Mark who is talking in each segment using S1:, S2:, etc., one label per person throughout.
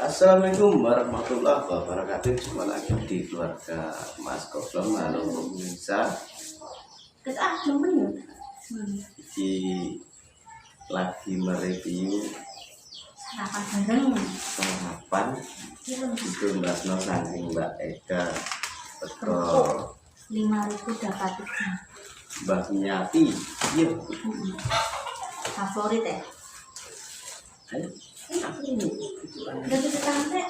S1: Assalamualaikum warahmatullahi wabarakatuh. Jumpa lagi di keluarga Mas Koblong. Halo pemirsa, di lagi mereview sarapan itu Mbak Sno saking Mbak Eka betul
S2: 5.000 dapat
S1: Mbak Nyati. Iya
S2: favorit ya.
S1: ayo enak ini
S2: Udah cuci tangan teh.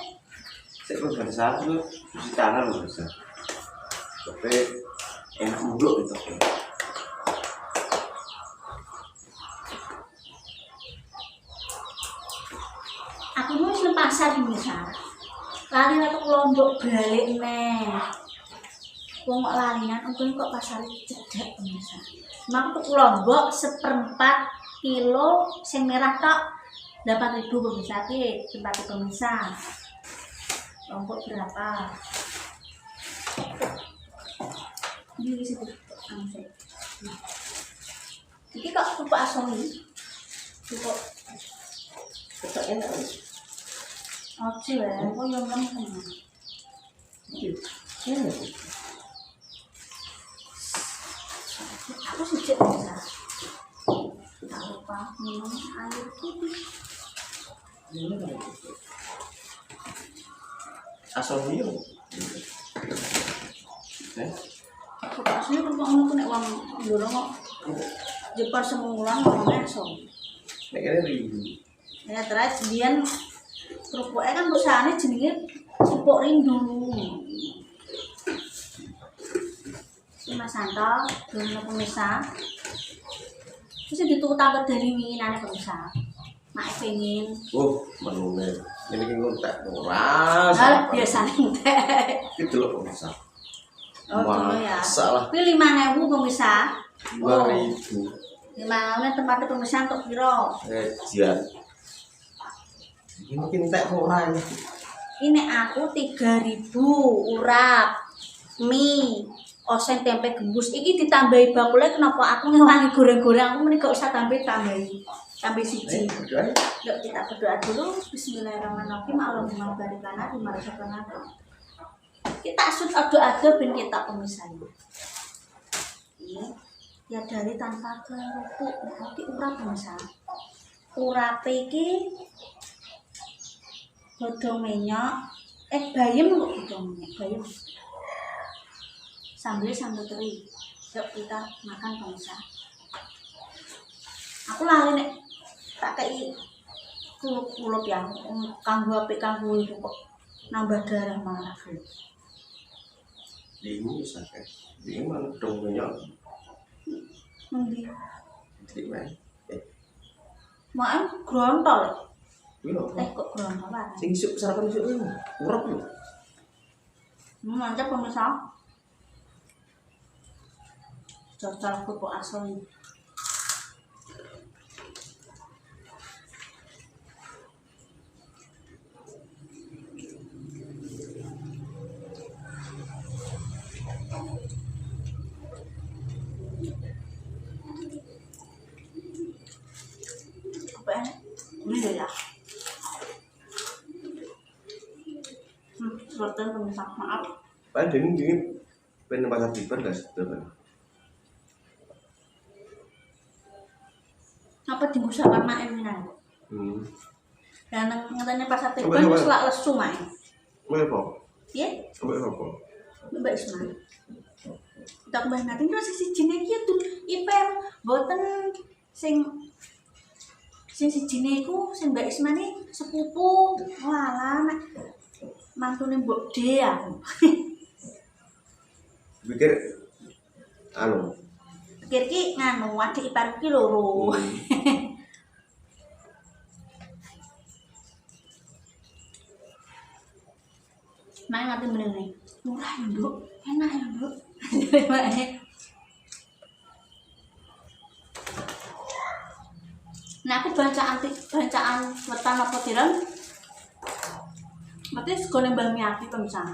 S1: saya pun pada saat itu cuci tangan loh bisa tapi enak mulu gitu.
S2: Aku mau ke pasar misal. Lari atau Lombok balik neh. Wong kok lalinan untung kok pasar cedek misal. Mak tuh Lombok 1/4 kilo sing merah tok 8.000 pemirsa ki, tempati pemirsa. Lombok berapa? Ini situ angse. Iki kok pupuk asoli. Pupuk
S1: Enak
S2: ojo ya, kok yo ngomong. Aku sejak bisa. Tak lupa minum air putih.
S1: asomio
S2: Aku asli kok ngono nek wong ndoro kok jepar semulang ngomongnya asom.
S1: nek kene ribu
S2: Ya terus biyen kerupuknya kan perusahaannya jenenge Pupuk Rindu. Si Mas Santo, dulu pemirsa. Terus dituku tambah dari minginane pemirsa. Mak pengen.
S1: oh menune ini ki ngontak ora
S2: Lah biasa entek.
S1: itu lho pemirsa
S2: Oh dulu ya.
S1: salah
S2: Kuwi 5.000 pemirsa.
S1: 2000
S2: Gimana tempatnya pemirsa untuk piro?
S1: jian ini mungkin tak ora ya
S2: Ini aku 3.000 urap mie oseng tempe gembus iki ditambahi bakulnya. Kenapa aku ngewangi goreng-goreng? Aku mending gak usah tambah siji. Yuk kita berdoa dulu. Bismillahirrahmanirrahim. Allahumma barik lana bima razaqtana. Kita asut ado-ado ben kita pemirsa. Ini ya dari tanpa kerupuk. Nanti urap pemirsa. Urap iki godhong minyak, bayam kok godhong minyak, bayam. Sambal teri. Yuk kita makan pemirsa. Aku lali nek tak kei kulup ya, kanggo apik kanggo itu kok nambah darah malah.
S1: bingung sakit bingung dong banyak
S2: Endi?
S1: gimana
S2: Mak grontol.
S1: iya
S2: Kok grontol wae.
S1: sing isuk sarapan isuk ini urap lho
S2: Mantap pemirsa. Cocok pupuk asli. Apa enak? Ini ya. Seperti pemirsa, maaf.
S1: paling dingin pengen pasar tiban gak sih
S2: Apa di musa warna eminan? Dan ngatanya pasar tiban
S1: Coba.
S2: selak lesu main.
S1: boleh apa
S2: Ya,
S1: boleh apa
S2: Mbak Ismail. Kita kembali nanti terus si jenis itu ipem boten sing si jenis ku sing Mbak Ismail ini sepupu. Walah, mantune Mbok D aku.
S1: pikir anu
S2: Pikir ki nganu adik ipar ki loro. Main ngerti bener nih. Murah ya, Nduk. Enak ya, Nduk. Nah, aku bacaan wetan apa tiram. Berarti segone Mbah Miati pemirsa.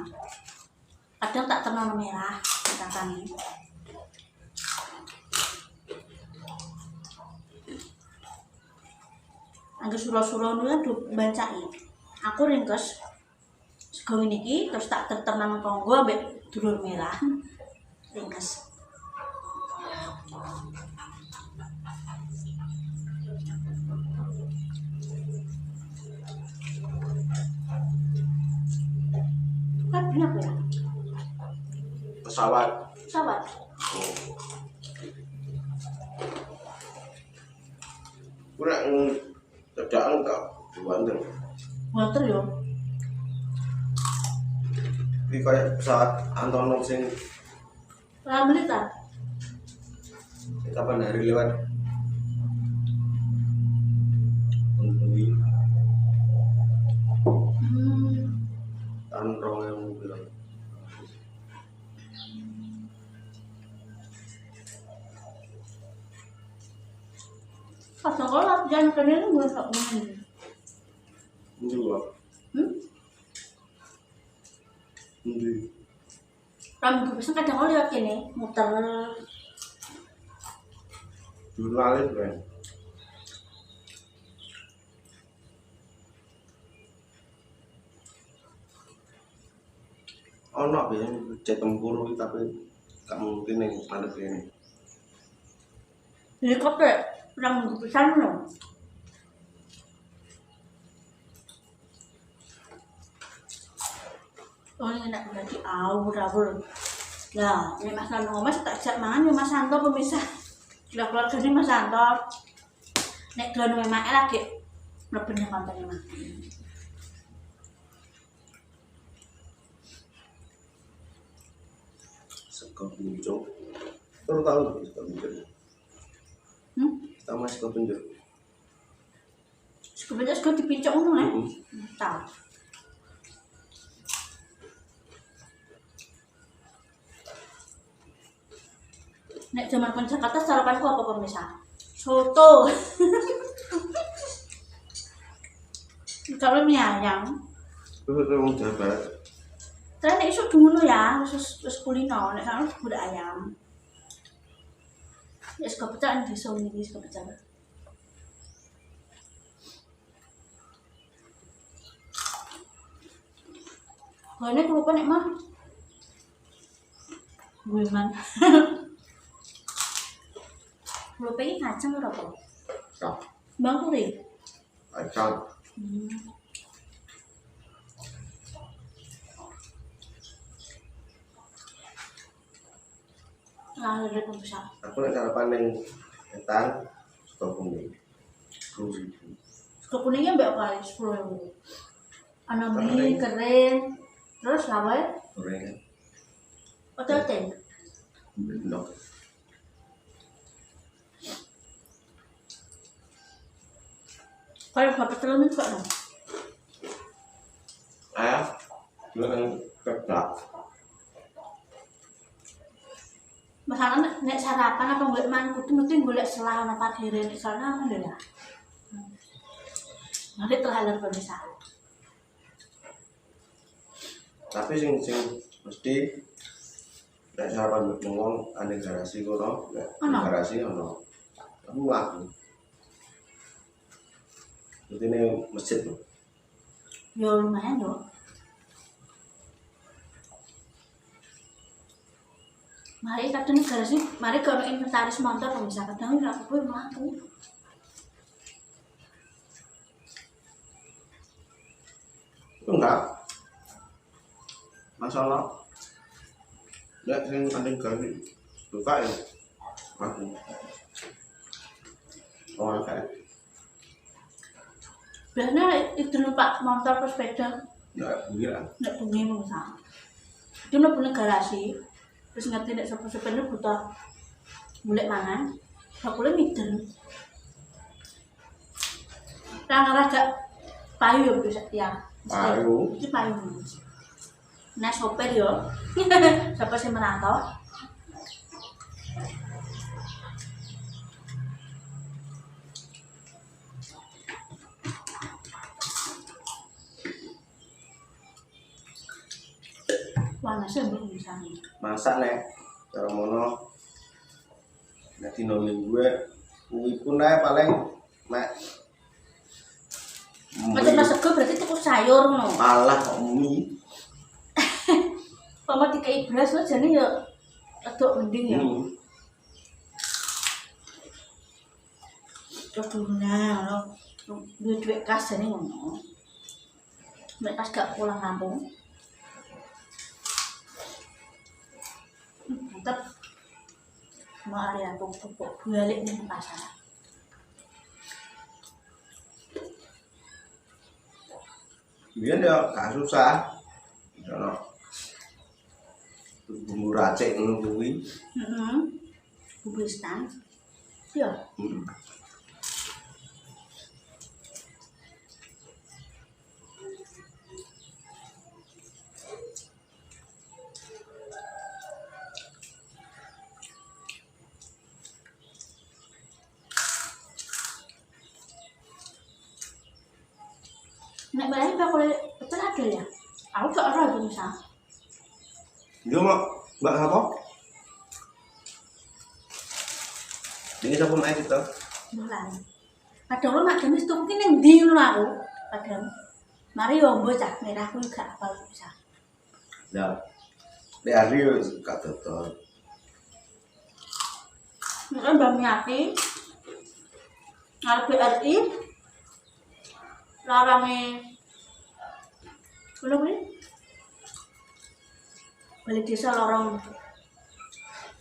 S2: Kadang tak tenang merah katane. Angger sura-sura niku kan bancai. Aku ringkes sego niki terus tak terteman tonggo ambek dulur merah. Ringkes. Kan benar ya?
S1: Pesawat.
S2: Pesawat.
S1: Oh. Kurang cedaan tak buanten.
S2: Motor yo.
S1: Iki kayak pesawat Antonov sing
S2: Militer.
S1: kapan hari lewat. Undi tahun 2000 bilang.
S2: Pas sekolah jangan kene gue sok main.
S1: Undi kok. Undi.
S2: Ram gue bisa kadang lewat kene muter.
S1: Jurnalis kan. Ono ya jet tempur tapi gak mungkin yang mandek ini.
S2: Helikopter ram gue bisa no. Oh ini enak berarti awur. Lah, ini Mas Nano Mas tak ajak mangan ya Mas Santo pemisah. Lah keluarga ini Mas Santo. Nek doan memang lagi mlebu konten Mas.
S1: Sego puncung. Terus tahu sego puncung. Sama sego puncung.
S2: Sebenarnya sego dipincuk ngono ya. Tahu. Nek zaman kon Jakarta sarapanku apa pemirsa? Soto. Kalau mie ayam.
S1: Terus wong Jawa Barat.
S2: Terus nek iso dulu ya, terus kulino nek sana budak ayam. Ya sego pecah di sini iki sego pecah. Ini kelupaan nek mah. Gue man. Kelupaan ini kacang ora apa?
S1: Kak,
S2: Bang Puri.
S1: kacang.
S2: Lah lele besar.
S1: Aku nek sarapan ning Etan sego kuning. 10.000.
S2: Sego kuningnya mbak apa? 10.000. Ana mie kering. Terus lawai?
S1: Gorengan.
S2: Oten.
S1: Blok.
S2: Kalau dapat telur itu kok.
S1: Dulu kan kedak.
S2: Masalah nek sarapan apa golek mangan kudu mesti golek selah ana parkire nek sana apa ya. Nanti terhalang pemirsa.
S1: Tapi sing mesti nek sarapan ngomong ane garasi kono, nek garasi ono. Kamu laku. Ini masjid loh.
S2: Ya lumayan yo. Mari kadang garasi, mari kalau inventaris motor pemirsa kadang ora kuwi mlaku.
S1: Enggak. Masalah. Nek sing ane garasi buka ya. Aku. Oh, kayak
S2: Biasanya itu numpak motor atau sepeda.
S1: ya bukan.
S2: Nek bengi pemirsa. Itu mlebu garasi. Terus ngerti nek sapa-sapane butuh golek mangan. Bakule mider. Rada payu yo bisa ya.
S1: Payu.
S2: Iki payu. Nah sopir yo. Sapa sing merantau? Panasnya belum bisa.
S1: Masak nek cara mono nek dino minggu kuwi pun ae paling nek
S2: Macam nasi sego berarti tuku sayur no.
S1: Malah kok mie.
S2: Pama dikai beras lo jane ya rada mending ya. Kebuna lo duit kas jane ngono. Nek pas gak pulang kampung. Mantap. Mari aku pupuk balik ning pasar.
S1: Biyen ya gak susah. Ono bumbu racik ngono kuwi.
S2: Bumbu instan. Ya. Nek bayar bakul pecel ada ya? Aku gak ora itu misal.
S1: Yo mbak apa? Ini sapa mek kita?
S2: Bulan. Kadang lo mak gemis tuh mungkin yang ndi ngono aku. Kadang. Mari yo bocah merah aku gak apal bisa.
S1: Ya. Nek hari yo gak dodol.
S2: Nek Mbak Miati ngarep BRI larame kuwi balik desa lorong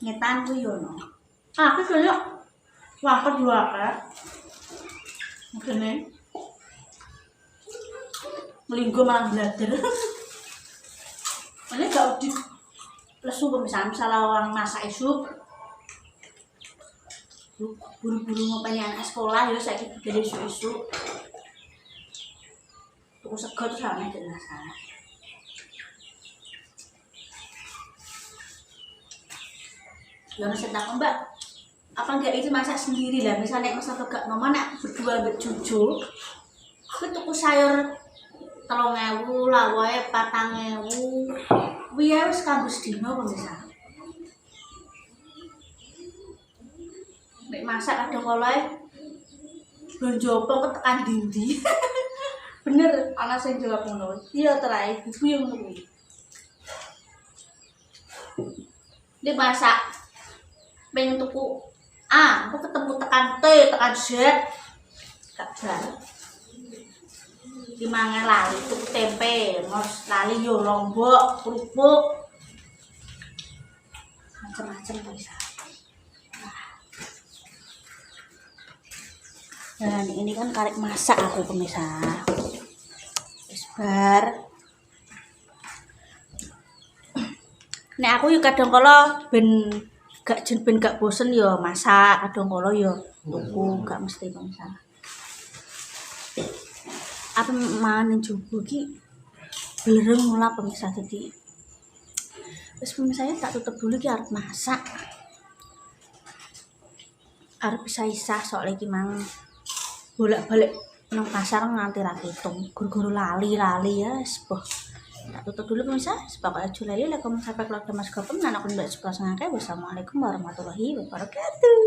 S2: ngetan ku yo no. Aku kaya wangket yo akeh. Ngene. Melinggo malah blader. Ini gak di lesu misalnya orang masak isu buru-buru mau pengen anak sekolah ya saya dari isu-isu tuku sego terus sama jelas salah. Ya saya takut mbak, apa enggak itu masak sendiri lah? Misalnya masak gak mama nak berdua bercucu, aku tuku sayur 3.000, lawae 4.000, biar harus kabus dino pemirsa. Nek masak kadang kala blonjo apa tekan dindi. Bener ana sing jawab ngono. Iya terae ibu yang ngono kuwi. Nek masak pengen tuku aku ketemu tekan T, tekan Z. Gak bar. Dimangan lali tuku tempe, mos lali yo lombok, kerupuk. Macam-macam bisa. Dan ini kan karek masak aku pemirsa. Bar. Nek aku yo kadang kala ben gak bosen yo masak, kadang kala yo tuku, gak mesti pemirsa. Apa mangan njogo iki belereng mula pemirsa dadi. Wis pemirsa tak tutup dulu iki arep masak. Arep pisah-isah soalnya iki mang bolak-balik nang pasar nganti ra ketung, guru-guru lali ya wis boh. Tak tutup dulu pemirsa, sebagai julali lakum sampai keluarga Mas Gopem, anak Mbak sebelah sengake. Wassalamualaikum warahmatullahi wabarakatuh.